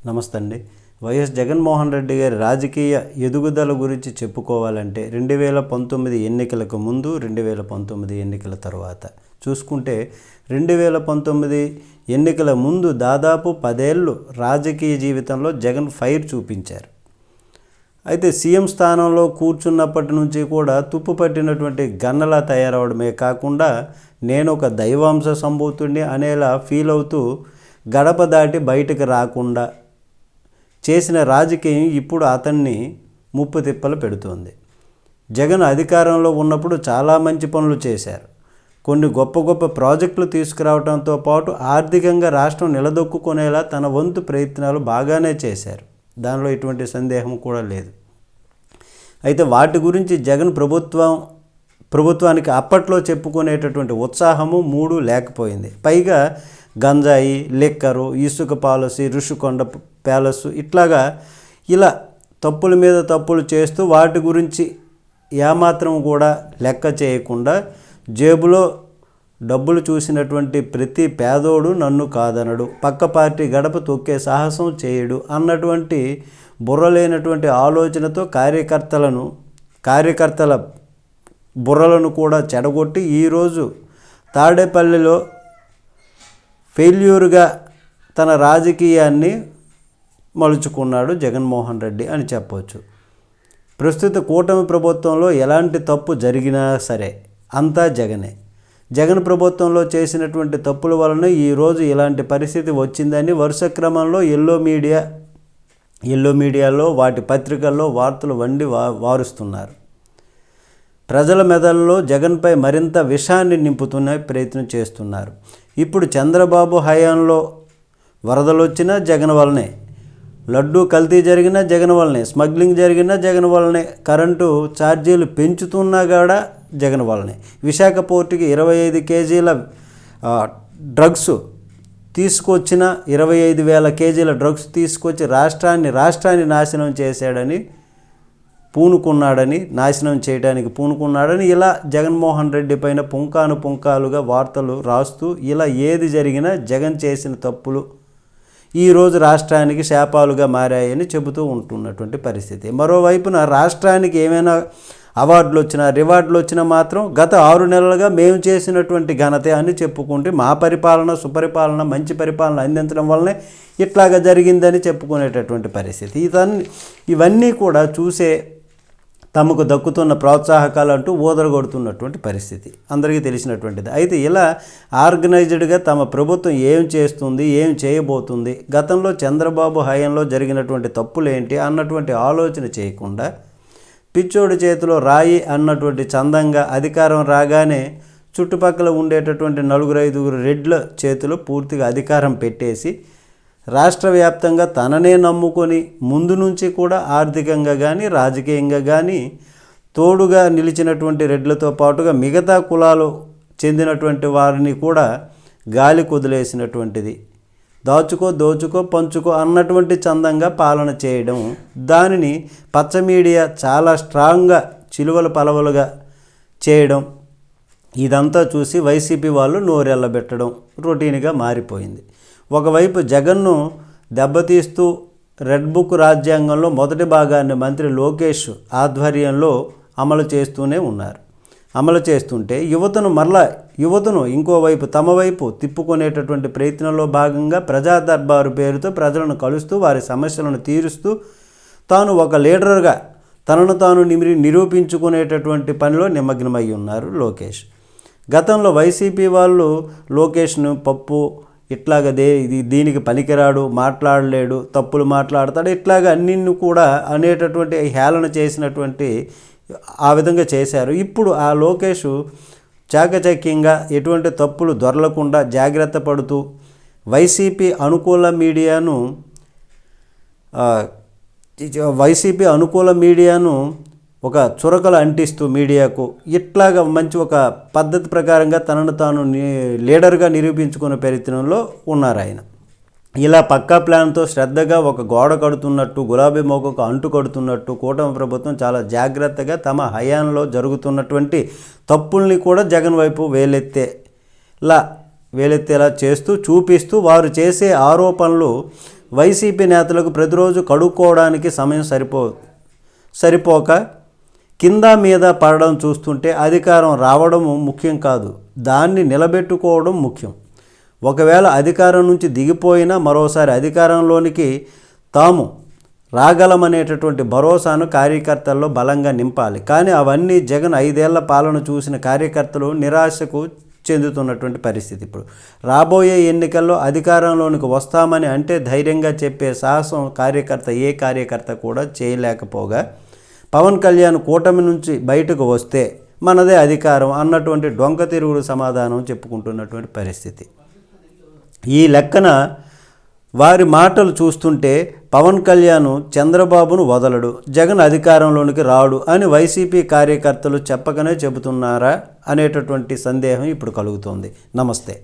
నమస్తే అండి. వైఎస్ జగన్మోహన్ రెడ్డి గారి రాజకీయ ఎదుగుదల గురించి చెప్పుకోవాలంటే 2019 ఎన్నికలకు ముందు, 2019 ఎన్నికల తర్వాత చూసుకుంటే 2019 ఎన్నికల ముందు దాదాపు 10 ఏళ్ళు రాజకీయ జీవితంలో జగన్ ఫైర్ చూపించారు. అయితే సీఎం స్థానంలో కూర్చున్నప్పటి నుంచి కూడా తుప్పు పట్టినటువంటి గన్నలా తయారవడమే కాకుండా నేను ఒక దైవాంశ సంభూతుడిని అనేలా ఫీల్ అవుతూ గడప దాటి బయటకు రాకుండా చేసిన రాజకీయం ఇప్పుడు అతన్ని ముప్పు తిప్పలు పెడుతోంది. జగన్ అధికారంలో ఉన్నప్పుడు చాలా మంచి పనులు చేశారు. కొన్ని గొప్ప గొప్ప ప్రాజెక్టులు తీసుకురావడంతో పాటు ఆర్థికంగా రాష్ట్రం నిలదొక్కునేలా తన వంతు ప్రయత్నాలు బాగానే చేశారు. దానిలో ఎటువంటి సందేహం కూడా లేదు. అయితే వాటి గురించి జగన్ ప్రభుత్వానికి అప్పట్లో చెప్పుకునేటటువంటి ఉత్సాహము మూడు లేకపోయింది. పైగా గంజాయి, లిక్కరు, ఇసుక పాలసీ, ఋషికొండ ప్యాలెస్ ఇలా తప్పుల మీద తప్పులు చేస్తూ వాటి గురించి ఏమాత్రం కూడా లెక్క చేయకుండా జేబులో డబ్బులు చూసినటువంటి ప్రతి పేదోడు నన్ను కాదనడు, పక్క పార్టీ గడప తొక్కే సాహసం చేయడు అన్నటువంటి బుర్రలేనటువంటి ఆలోచనతో కార్యకర్తల బుర్రలను కూడా చెడగొట్టి ఈరోజు తాడేపల్లిలో ఫెయిల్యూర్గా తన రాజకీయాన్ని మలుచుకున్నాడు జగన్మోహన్ రెడ్డి అని చెప్పవచ్చు. ప్రస్తుత కూటమి ప్రభుత్వంలో ఎలాంటి తప్పు జరిగినా సరే అంతా జగనే. జగన్ ప్రభుత్వంలో చేసినటువంటి తప్పుల వలన ఈరోజు ఇలాంటి పరిస్థితి వచ్చిందని వరుస క్రమంలో ఎల్లో మీడియాలో వాటి పత్రికల్లో వార్తలు వారుస్తున్నారు. ప్రజల మెదళ్ళలో జగన్పై మరింత విషాన్ని నింపుతున్న ప్రయత్నం చేస్తున్నారు. ఇప్పుడు చంద్రబాబు హయాంలో వరదలు వచ్చినా జగన్ వల్లనే, లడ్డూ కల్తీ జరిగినా జగన్ వల్లనే, స్మగ్లింగ్ జరిగినా జగన్ వల్లనే, కరెంటు ఛార్జీలు పెంచుతున్నా కూడా జగన్ వల్లనే, విశాఖ పోర్టుకి 25 కేజీల డ్రగ్స్ తీసుకొచ్చిన 25,000 కేజీల డ్రగ్స్ తీసుకొచ్చి రాష్ట్రాన్ని నాశనం చేశాడని నాశనం చేయడానికి పూనుకున్నాడని ఇలా జగన్మోహన్ రెడ్డి పైన పుంకాలుగా వార్తలు రాస్తూ ఇలా ఏది జరిగినా జగన్ చేసిన తప్పులు ఈరోజు రాష్ట్రానికి శాపాలుగా మారాయని చెబుతూ ఉంటున్నటువంటి పరిస్థితి. మరోవైపున రాష్ట్రానికి ఏమైనా అవార్డులు వచ్చినా రివార్డులు వచ్చినా మాత్రం గత 6 నెలలుగా మేము చేసినటువంటి ఘనత అని చెప్పుకుంటే మా పరిపాలన, సుపరిపాలన, మంచి పరిపాలన అందించడం వల్లనే ఇట్లాగా జరిగిందని చెప్పుకునేటటువంటి పరిస్థితి. ఇవన్నీ కూడా చూసే తమకు దక్కుతున్న ప్రోత్సాహకాలు అంటూ ఊదరగొడుతున్నటువంటి పరిస్థితి అందరికీ తెలిసినటువంటిది. అయితే ఇలా ఆర్గనైజ్డ్గా తమ ప్రభుత్వం ఏం చేస్తుంది, ఏం చేయబోతుంది, గతంలో చంద్రబాబు హయాంలో జరిగినటువంటి తప్పులేంటి అన్నటువంటి ఆలోచన చేయకుండా పిచ్చోడి చేతిలో రాయి అన్నటువంటి చందంగా అధికారం రాగానే చుట్టుపక్కల ఉండేటటువంటి 4-5 రెడ్ల చేతిలో పూర్తిగా అధికారం పెట్టేసి రాష్ట్ర వ్యాప్తంగా తననే నమ్ముకొని ముందు నుంచి కూడా ఆర్థికంగా కానీ రాజకీయంగా కానీ తోడుగా నిలిచినటువంటి రెడ్లతో పాటుగా మిగతా కులాలు చెందినటువంటి వారిని కూడా గాలి కుదిలేసినటువంటిది, దోచుకో పంచుకో అన్నటువంటి చందంగా పాలన చేయడం, దానిని పచ్చ మీడియా చాలా స్ట్రాంగ్గా చిలువల పలవలుగా చేయడం, ఇదంతా చూసి వైసీపీ వాళ్ళు నోరెళ్ళబెట్టడం రొటీన్గా మారిపోయింది. ఒకవైపు జగన్ను దెబ్బతీస్తూ రెడ్ బుక్ రాజ్యాంగంలో మొదటి భాగాన్ని మంత్రి లోకేష్ ఆధ్వర్యంలో అమలు చేస్తుంటే యువతను ఇంకోవైపు తమ వైపు తిప్పుకునేటటువంటి ప్రయత్నంలో భాగంగా ప్రజా దర్బారు పేరుతో ప్రజలను కలుస్తూ వారి సమస్యలను తీరుస్తూ తాను ఒక లీడర్గా తనను తాను నిరూపించుకునేటటువంటి పనిలో నిమగ్నమై ఉన్నారు లోకేష్. గతంలో వైసీపీ వాళ్ళు లోకేష్ను పప్పు, దీనికి పనికిరాడు, మాట్లాడలేడు, తప్పులు మాట్లాడతాడు, అన్నిన్ని కూడా అనేటటువంటి హేళన చేసినటువంటి ఆ విధంగా చేశారు. ఇప్పుడు ఆ లోకేష్ చాకచక్యంగా ఎటువంటి తప్పులు దొరలకుండా జాగ్రత్త పడుతూ వైసీపీ అనుకూల మీడియాను ఒక చురకలు అంటిస్తూ మీడియాకు మంచి ఒక పద్ధతి ప్రకారంగా తనను తాను లీడర్గా నిరూపించుకునే ప్రయత్నంలో ఉన్నారు ఆయన. ఇలా పక్కా ప్లాన్తో శ్రద్ధగా ఒక గోడ కడుతున్నట్టు, గులాబీ మొక్కకు అంటు కడుతున్నట్టు కూటమి ప్రభుత్వం చాలా జాగ్రత్తగా తమ హయాంలో జరుగుతున్నటువంటి తప్పుల్ని కూడా జగన్ వైపు వేలెత్తేలా చేస్తూ చూపిస్తూ వారు చేసే ఆరోపణలు వైసీపీ నేతలకు ప్రతిరోజు కడుక్కోవడానికి సమయం సరిపోక కింద మీద పడడం చూస్తుంటే అధికారం రావడం ముఖ్యం కాదు, దాన్ని నిలబెట్టుకోవడం ముఖ్యం. ఒకవేళ అధికారం నుంచి దిగిపోయినా మరోసారి అధికారంలోనికి తాము రాగలమనేటటువంటి భరోసాను కార్యకర్తల్లో బలంగా నింపాలి. కానీ అవన్నీ జగన్ 5 ఏళ్ల పాలన చూసిన కార్యకర్తలు నిరాశకు చెందుతున్నటువంటి పరిస్థితి. ఇప్పుడు రాబోయే ఎన్నికల్లో అధికారంలోనికి వస్తామని అంటే ధైర్యంగా చెప్పే సాహసం ఏ కార్యకర్త కూడా చేయలేకపోగా పవన్ కళ్యాణ్ కూటమి నుంచి బయటకు వస్తే మనదే అధికారం అన్నటువంటి డొంక తిరుగుడు సమాధానం చెప్పుకుంటున్నటువంటి పరిస్థితి. ఈ లెక్కన వారి మాటలు చూస్తుంటే పవన్ కళ్యాణ్ చంద్రబాబును వదలడు, జగన్ అధికారంలోనికి రాడు అని వైసీపీ కార్యకర్తలు చెప్పకనే చెబుతున్నారా అనేటటువంటి సందేహం ఇప్పుడు కలుగుతోంది. నమస్తే.